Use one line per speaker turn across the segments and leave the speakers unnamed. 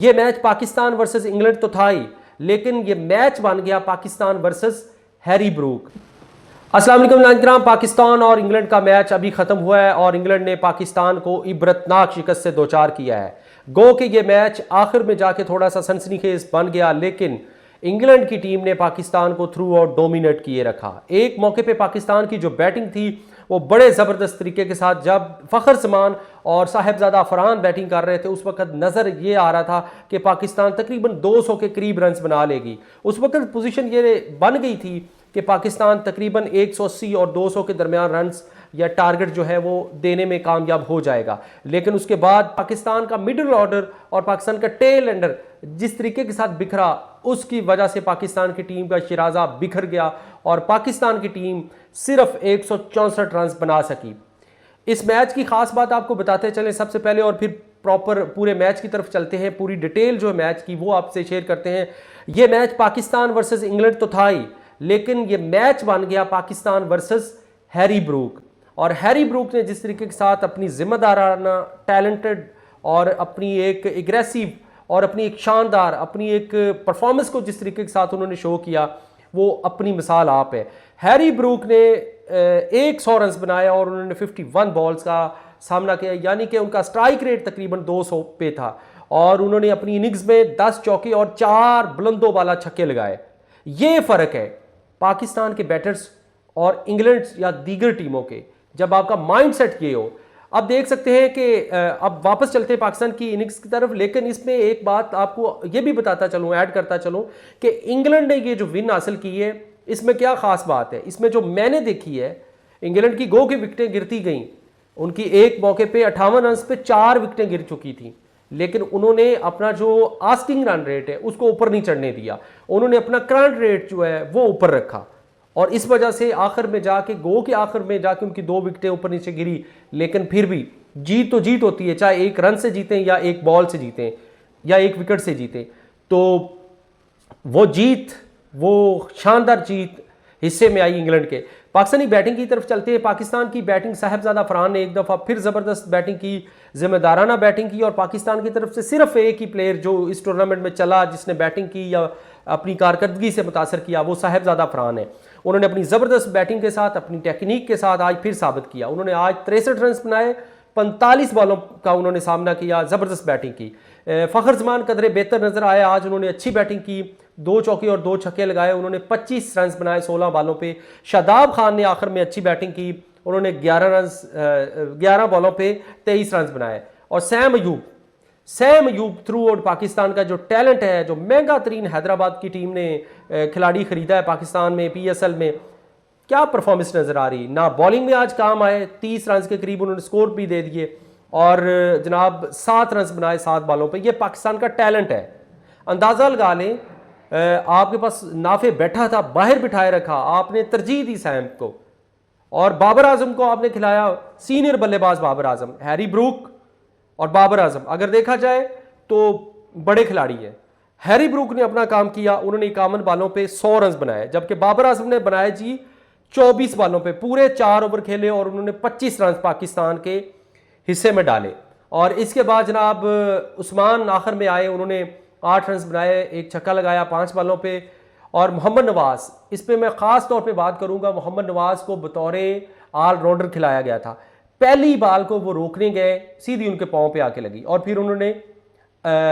ये match Pakistan versus England तो था ही, लेकिन ये मैच बन गया पाकिस्तान वर्सेस हैरी ब्रूक। अस्सलाम वालेकुम नाज़रीन, पाकिस्तान और इंग्लैंड का मैच अभी ख़त्म हुआ है और इंग्लैंड ने पाकिस्तान को इबरतनाक शिकस्त से दो चार किया है। गो कि ये मैच आखिर में जाके थोड़ा सा सनसनीखेज बन गया, लेकिन इंग्लैंड की टीम ने पाकिस्तान को थ्रू आउट डोमिनेट किए रखा। एक मौके पे पाकिस्तान की जो बैटिंग थी वो बड़े ज़बरदस्त तरीके के साथ, जब फ़खर जमान और साहिबजादा फरहान बैटिंग कर रहे थे उस वक्त नज़र ये आ रहा था कि पाकिस्तान तकरीबन 200 के करीब रन्स बना लेगी। उस वक्त पोजीशन ये बन गई थी कि पाकिस्तान तकरीबन 180 और 200 के दरमियान रन्स या टारगेट जो है वो देने में कामयाब हो जाएगा। लेकिन उसके बाद पाकिस्तान का मिडिल ऑर्डर और पाकिस्तान का टेल एंडर जिस तरीके के साथ बिखरा, उसकी वजह से पाकिस्तान की टीम का शिराजा बिखर गया और पाकिस्तान की टीम सिर्फ 164 रन बना सकी। इस मैच की खास बात आपको बताते चलें सबसे पहले, और फिर प्रॉपर पूरे मैच की तरफ चलते हैं। पूरी डिटेल जो है मैच की वो आपसे शेयर करते हैं। ये मैच पाकिस्तान वर्सेस इंग्लैंड तो था ही, लेकिन ये मैच बन गया पाकिस्तान वर्सेस हैरी ब्रूक। और हैरी ब्रूक ने जिस तरीके के साथ अपनी जिम्मेदाराना, टैलेंटेड और अपनी एक एग्रेसिव और अपनी एक शानदार अपनी एक परफॉर्मेंस को जिस तरीके के साथ उन्होंने शो किया, वो अपनी मिसाल आप है। हैरी ब्रूक ने 100 रन बनाया और उन्होंने 51 बॉल्स का सामना किया, यानी कि उनका स्ट्राइक रेट तकरीबन 200 पे था और उन्होंने अपनी इनिंग्स में 10 चौके और 4 बुलंदों वाला छक्के लगाए। ये फ़र्क है पाकिस्तान के बैटर्स और इंग्लैंड या दीगर टीमों के, जब आपका माइंड सेट ये हो। अब देख सकते हैं कि अब वापस चलते हैं पाकिस्तान की इनिंग्स की तरफ, लेकिन इसमें एक बात आपको ये भी बताता चलूँ, ऐड करता चलूँ कि इंग्लैंड ने ये जो विन हासिल की है इसमें क्या खास बात है। इसमें जो मैंने देखी है, इंग्लैंड की गो की विकेटें गिरती गईं, उनकी एक मौके पे 58 रन पे 4 विकेटें गिर चुकी थी, लेकिन उन्होंने अपना जो आस्किंग रन रेट है उसको ऊपर नहीं चढ़ने दिया। उन्होंने अपना करंट रेट जो है वो ऊपर रखा और इस वजह से आखिर में जाके गो के आखिर में जाके उनकी 2 विकेटें ऊपर नीचे गिरी, लेकिन फिर भी जीत तो जीत होती है, चाहे एक रन से जीतें या एक बॉल से जीतें या एक विकेट से जीतें। तो वो जीत, वो शानदार जीत हिस्से में आई इंग्लैंड के। पाकिस्तानी बैटिंग की तरफ चलते हैं। पाकिस्तान की बैटिंग, साहिबजादा फरहान ने एक दफ़ा फिर ज़बरदस्त बैटिंग की, जिम्मेदाराना बैटिंग की और पाकिस्तान की तरफ से सिर्फ एक ही प्लेयर जो इस टूर्नामेंट में चला जिसने बैटिंग की या अपनी कारकर्दगी से मुतासर किया, वो साहिबजादा फरहान है। उन्होंने अपनी ज़बरदस्त बैटिंग के साथ, अपनी टेक्निक के साथ आज फिर साबित किया। उन्होंने आज 63 रन बनाए, 45 बॉलों का उन्होंने सामना किया, ज़बरदस्त बैटिंग की। फ़खर जमान कदरे बेहतर नजर आया, आज उन्होंने अच्छी बैटिंग की, 2 चौके और 2 छक्के लगाए, उन्होंने 25 रन बनाए 16 बॉलों पे। शादाब खान ने आखिर में अच्छी बैटिंग की, उन्होंने 11 बॉलों पे 23 रन बनाए। और Sam Ayub through out Pakistan का जो टैलेंट है, जो महंगा तरीन हैदराबाद की टीम ने खिलाड़ी खरीदा है पाकिस्तान में PSL में, क्या परफॉर्मेंस नज़र आ रही। ना बॉलिंग में आज काम आए, 30 रन के करीब उन्होंने स्कोर भी दे दिए और जनाब 7 रन बनाए 7 बॉलों पे। ये पाकिस्तान का टैलेंट है। अंदाज़ा लगा लें, आपके पास नाफे बैठा था, बाहर बिठाए रखा, आपने तरजीह दी सैम को और बाबर आजम को आपने खिलाया। सीनियर बल्लेबाज बाबर आजम, हैरी ब्रूक और बाबर आजम अगर देखा जाए तो बड़े खिलाड़ी हैं। हैरी ब्रूक ने अपना काम किया, उन्होंने 51 बॉलों पे 100 रन बनाए, जबकि बाबर आजम ने बनाए जी 24 बॉलों पे, पूरे 4 ओवर खेले और उन्होंने 25 रन पाकिस्तान के हिस्से में डाले। और इसके बाद जनाब उस्मान आखिर में आए, उन्होंने 8 रन बनाए, एक छक्का लगाया 5 बॉलों पे। और मोहम्मद नवाज, इस पर मैं ख़ास तौर पे बात करूंगा, मोहम्मद नवाज को बतौर ऑलराउंडर खिलाया गया था। पहली बाल को वो रोकने गए, सीधी उनके पाँव पे आके लगी और फिर उन्होंने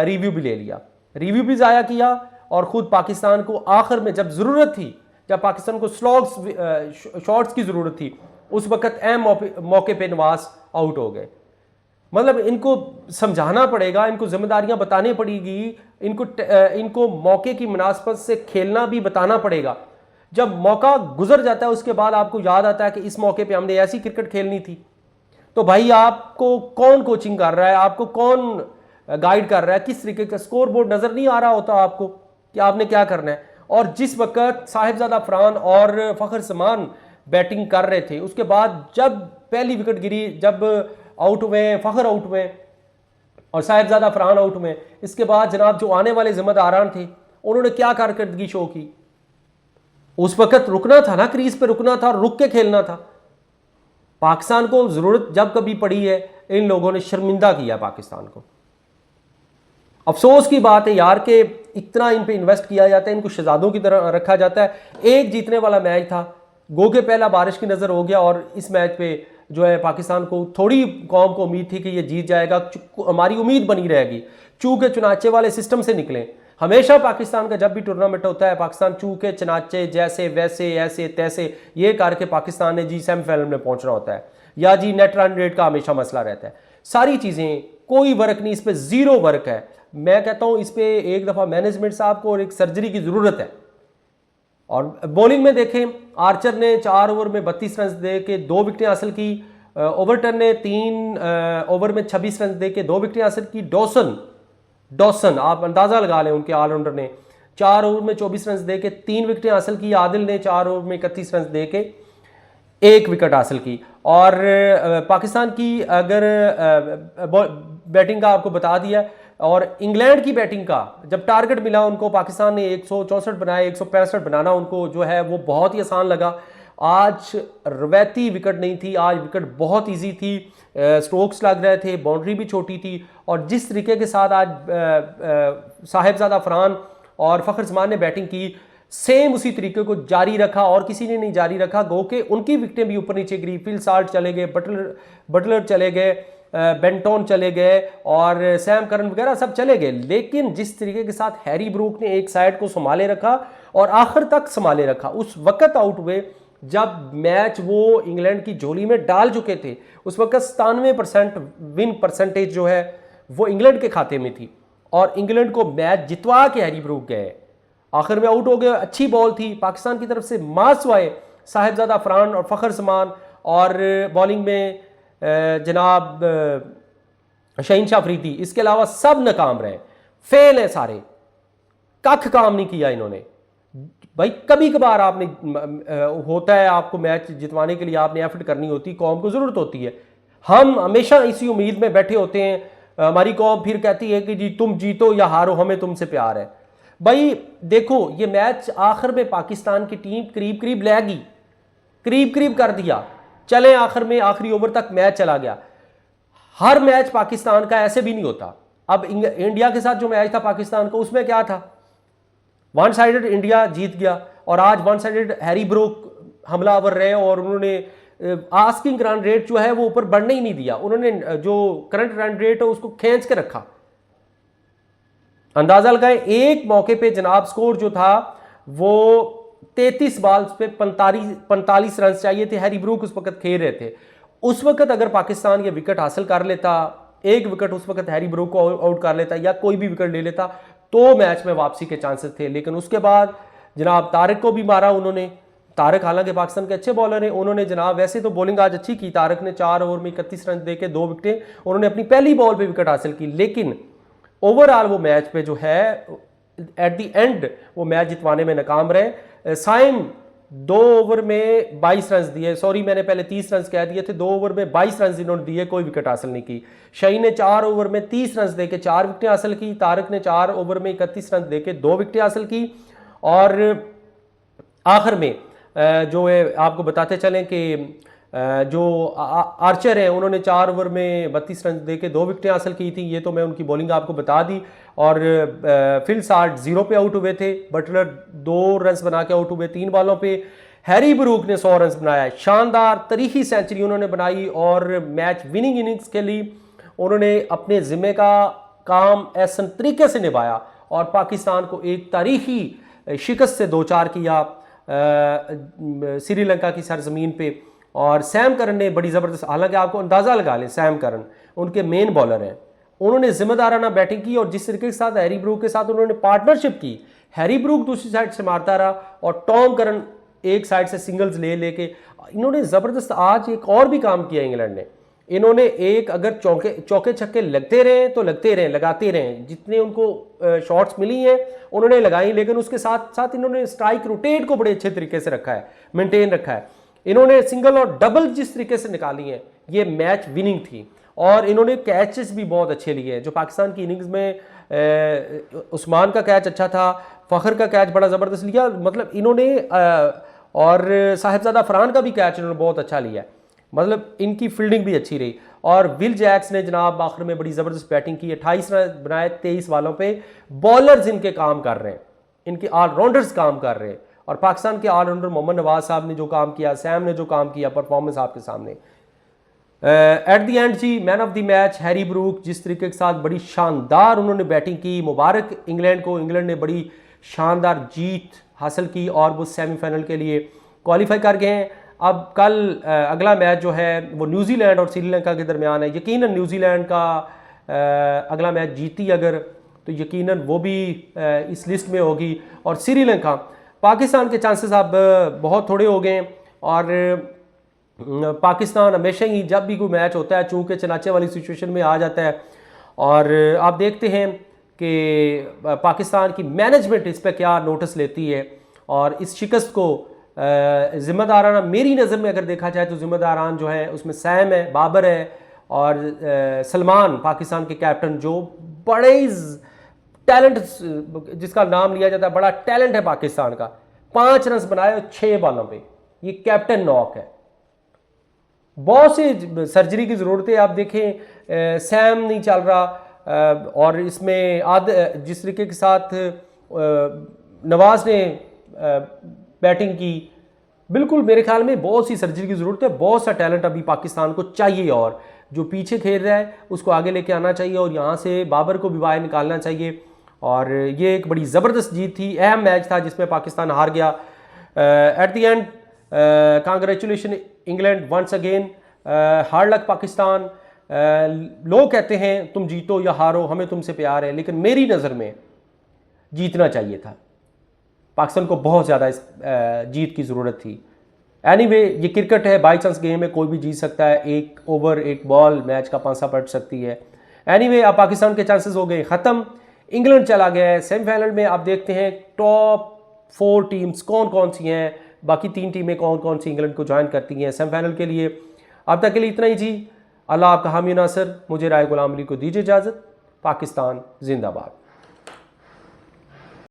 रिव्यू भी ले लिया, रिव्यू भी ज़ाया किया और ख़ुद पाकिस्तान को आखिर में जब ज़रूरत थी, जब पाकिस्तान को शॉट्स की ज़रूरत थी, उस वक्त अहम मौके पे नवाज आउट हो गए। मतलब इनको समझाना पड़ेगा, इनको जिम्मेदारियां बतानी पड़ेगी, इनको मौके की मुनासबत से खेलना भी बताना पड़ेगा। जब मौका गुजर जाता है उसके बाद आपको याद आता है कि इस मौके पे हमने ऐसी क्रिकेट खेलनी थी, तो भाई आपको कौन कोचिंग कर रहा है, आपको कौन गाइड कर रहा है, किस तरीके का स्कोर बोर्ड नजर नहीं आ रहा होता आपको कि आपने क्या करना है। और जिस वक्त साहिबजादा फरहान और फ़खर जमान बैटिंग कर रहे थे, उसके बाद जब पहली विकेट गिरी, जब आउट हुए, फ़खर आउट हुए और साहिबजादा फरहान आउट हुए, इसके बाद जनाब जो आने वाले जिम्मेदारान थे उन्होंने क्या कारकर्दगी शो की। उस वक्त रुकना था ना, क्रीज पे रुकना था, रुक के खेलना था। पाकिस्तान को जरूरत जब कभी पड़ी है, इन लोगों ने शर्मिंदा किया पाकिस्तान को। अफसोस की बात है यार कि इतना इन पे इन्वेस्ट किया जाता है, इनको शहजादों की तरह रखा जाता है। एक जीतने वाला मैच था, गो के पहला बारिश की नज़र हो गया, और इस मैच पे जो है पाकिस्तान को थोड़ी कौम को उम्मीद थी कि ये जीत जाएगा, हमारी उम्मीद बनी रहेगी। चूँकि चुनाचे वाले सिस्टम से निकले, हमेशा पाकिस्तान का जब भी टूर्नामेंट होता है पाकिस्तान चूँकि चुनाचे जैसे वैसे ऐसे तैसे ये करके पाकिस्तान ने जी सेमीफाइनल में पहुंचना होता है, या जी नेट रन रेट का हमेशा मसला रहता है। सारी चीज़ें कोई वर्क नहीं, इस पर ज़ीरो वर्क है। मैं कहता हूँ इस पर एक दफ़ा मैनेजमेंट साहब को और एक सर्जरी की ज़रूरत है। और बॉलिंग में देखें, आर्चर ने 4 ओवर में 32 रन दे के 2 विकेटें हासिल की, ओवरटन ने 3 ओवर में 26 रन दे के 2 विकेटें हासिल की। डॉसन आप अंदाज़ा लगा लें, उनके ऑलराउंडर ने 4 ओवर में 24 रन दे के 3 विकेटें हासिल की। आदिल ने 4 ओवर में 31 रन दे के 1 विकेट हासिल की। और पाकिस्तान की अगर बैटिंग का आपको बता दिया, और इंग्लैंड की बैटिंग का जब टारगेट मिला उनको, पाकिस्तान ने 164 बनाए, 165 बनाना उनको जो है वो बहुत ही आसान लगा। आज रवैती विकेट नहीं थी, आज विकेट बहुत इजी थी, स्ट्रोक्स लग रहे थे, बाउंड्री भी छोटी थी। और जिस तरीके के साथ आज साहिबजादा फरहान और फ़खर जमान ने बैटिंग की, सेम उसी तरीके को जारी रखा और किसी ने नहीं जारी रखा। गो के उनकी विकेटें भी ऊपर नीचे गिरी, फिल साल्ट चले गए, बटलर चले गए, बेंटोन चले गए और सैम करन वगैरह सब चले गए। लेकिन जिस तरीके के साथ हैरी ब्रूक ने एक साइड को संभाले रखा और आखिर तक संभाले रखा, उस वक्त आउट हुए जब मैच वो इंग्लैंड की झोली में डाल चुके थे। उस वक्त 97% विन परसेंटेज जो है वो इंग्लैंड के खाते में थी, और इंग्लैंड को मैच जितवा के हैरी ब्रूक गए। आखिर में आउट हो गए, अच्छी बॉल थी पाकिस्तान की तरफ से, मास हुए साहिबजादा फरहान और फ़खर जमान, और बॉलिंग में जनाब शहीन शाह अफरीदी, इसके अलावा सब नाकाम रहे, फेल है सारे, कख काम नहीं किया इन्होंने। भाई कभी कभार आपने होता है, आपको मैच जितवाने के लिए आपने एफर्ट करनी होती, कौम को ज़रूरत होती है। हम हमेशा इसी उम्मीद में बैठे होते हैं, हमारी कौम फिर कहती है कि जी तुम जीतो या हारो, हमें तुमसे प्यार है। भाई देखो, ये मैच आखिर में पाकिस्तान की टीम करीब करीब लेगी, करीब करीब कर दिया, चले आखिर में आखिरी ओवर तक मैच चला गया। हर मैच पाकिस्तान का ऐसे भी नहीं होता। अब इंडिया के साथ जो मैच था पाकिस्तान का, उसमें क्या था, वन साइडेड इंडिया जीत गया, और आज वन साइडेड हैरी ब्रूक हमलावर रहे और उन्होंने आस्किंग रन रेट जो है वो ऊपर बढ़ने ही नहीं दिया। उन्होंने जो करंट रन रेट है उसको खींच के रखा। अंदाजा लगाए, एक मौके पे जनाब स्कोर जो था वो 33 बॉल पे 45 रन चाहिए थे। हैरी ब्रूक उस वक्त खेल रहे थे। उस वक्त अगर पाकिस्तान ये विकेट हासिल कर लेता, एक विकेट उस वक्त हैरी ब्रूक को आउट कर लेता या कोई भी विकेट ले लेता, तो मैच में वापसी के चांसेस थे। लेकिन उसके बाद जनाब तारिक को भी मारा उन्होंने। तारिक हालांकि पाकिस्तान के अच्छे बॉलर हैं, उन्होंने जनाब वैसे तो बॉलिंग आज अच्छी की। तारिक ने 4 ओवर में 31 रन देके 2 विकेटें, उन्होंने अपनी पहली बॉल पे विकेट हासिल की। लेकिन ओवरऑल वो मैच पे जो है एट द एंड वो मैच जितवाने में नाकाम रहे। साइम 2 ओवर में 22 रन दिए, सॉरी मैंने पहले 30 रन कह दिए थे, 2 ओवर में 22 रन इन्होंने दिए, कोई विकेट हासिल नहीं की। शहीन ने 4 ओवर में 30 रन देके 4 विकेटें हासिल की। तारिक ने 4 ओवर में 31 रन देके 2 विकेटें हासिल की। और आखिर में जो है आपको बताते चलें कि जो आर्चर हैं उन्होंने 4 ओवर में 32 रन देके 2 विकेटें हासिल की थी। ये तो मैं उनकी बॉलिंग आपको बता दी। और फिल साल्ट 0 पे आउट हुए थे। बटलर 2 रन बना के आउट हुए 3 बॉलों पे। हैरी ब्रूक ने 100 रन बनाया, शानदार तरीखी सेंचुरी उन्होंने बनाई और मैच विनिंग इनिंग्स के लिए उन्होंने अपने जिम्मे का काम ऐसा तरीके से निभाया और पाकिस्तान को एक तारीखी शिकस्त से दो चार किया श्रीलंका की सरजमीन पे। और सैम करन ने बड़ी ज़बरदस्त, हालांकि आपको अंदाज़ा लगा लें सैम करन उनके मेन बॉलर हैं, उन्होंने जिम्मेदाराना बैटिंग की और जिस तरीके के साथ हैरी ब्रूक के साथ उन्होंने पार्टनरशिप की, हैरी ब्रूक दूसरी साइड से मारता रहा और टॉम करन एक साइड से सिंगल्स ले लेके इन्होंने ज़बरदस्त आज एक और भी काम किया इंग्लैंड ने। इन्होंने एक अगर चौके छक्के लगते रहे तो लगते रहे, लगाते रहे, जितने उनको शॉट्स मिली हैं उन्होंने लगाई, लेकिन उसके साथ साथ इन्होंने स्ट्राइक रोटेट को बड़े अच्छे तरीके से रखा है, मेंटेन रखा है। इन्होंने सिंगल और डबल जिस तरीके से निकाली हैं ये मैच विनिंग थी। और इन्होंने कैचेस भी बहुत अच्छे लिए हैं। जो पाकिस्तान की इनिंग्स में उस्मान का कैच अच्छा था, फ़खर का कैच बड़ा ज़बरदस्त लिया, मतलब इन्होंने और साहिबजादा फरहान का भी कैच इन्होंने बहुत अच्छा लिया है। मतलब इनकी फील्डिंग भी अच्छी रही। और विल जैक्स ने जनाब आखिर में बड़ी ज़बरदस्त बैटिंग की, 28 रन बनाए 23 बॉलों पे। बॉलर्स इनके काम कर रहे हैं, इनके ऑलराउंडर्स काम कर रहे हैं। और पाकिस्तान के ऑलराउंडर मोहम्मद नवाज साहब ने जो काम किया, सैम ने जो काम किया, परफॉर्मेंस आपके सामने। एट द एंड जी man of the match Harry Brook, जिस तरीके के साथ बड़ी शानदार उन्होंने बैटिंग की। मुबारक इंग्लैंड को, इंग्लैंड ने बड़ी शानदार जीत हासिल की और वो सेमीफाइनल के लिए क्वालिफाई कर गए हैं। अब कल अगला मैच जो है वो न्यूजीलैंड और श्रीलंका के दरमियान है। यकीनन न्यूजीलैंड का अगला मैच जीती अगर, तो यकीनन वो भी इस लिस्ट में होगी। और श्रीलंका, पाकिस्तान के चांसेस अब बहुत थोड़े हो गए। और पाकिस्तान हमेशा ही जब भी कोई मैच होता है चूँकि चनाचे वाली सिचुएशन में आ जाता है। और आप देखते हैं कि पाकिस्तान की मैनेजमेंट इस पर क्या नोटिस लेती है। और इस शिकस्त को ज़िम्मेदाराना, मेरी नज़र में अगर देखा जाए तो ज़िम्मेदारान जो है उसमें सैम है, बाबर है और सलमान पाकिस्तान के कैप्टन, जो बड़े टैलेंट, जिसका नाम लिया जाता है, बड़ा टैलेंट है पाकिस्तान का। 5 रन बनाए 6 बॉलों पे, ये कैप्टन नॉक है। बहुत सी सर्जरी की ज़रूरत है। आप देखें सैम नहीं चल रहा और इसमें जिस तरीके के साथ नवाज ने बैटिंग की, बिल्कुल मेरे ख्याल में बहुत सी सर्जरी की ज़रूरत है। बहुत सा टैलेंट अभी पाकिस्तान को चाहिए और जो पीछे खेल रहा है उसको आगे लेके आना चाहिए और यहाँ से बाबर को भी बाहर निकालना चाहिए। और ये एक बड़ी ज़बरदस्त जीत थी, अहम मैच था जिसमें पाकिस्तान हार गया। At the end congratulation England once again, hard luck Pakistan. लोग कहते हैं तुम जीतो या हारो हमें तुमसे प्यार है, लेकिन मेरी नज़र में जीतना चाहिए था। पाकिस्तान को बहुत ज़्यादा इस जीत की ज़रूरत थी। एनीवे, ये क्रिकेट है, बाई चांस गेम है, कोई भी जीत सकता है। एक ओवर, एक बॉल मैच का पांसा पलट सकती है। एनीवे, अब पाकिस्तान के चांसेस हो गए ख़त्म। इंग्लैंड चला गया है सेमीफाइनल में। आप देखते हैं टॉप 4 टीम्स कौन कौन सी हैं, बाकी 3 टीमें कौन कौन सी इंग्लैंड को ज्वाइन करती हैं सेमीफाइनल के लिए। अब तक के लिए इतना ही जी। अल्लाह आपका हामी नासर। मुझे राय गुलाम अली को दीजिए इजाज़त। पाकिस्तान जिंदाबाद।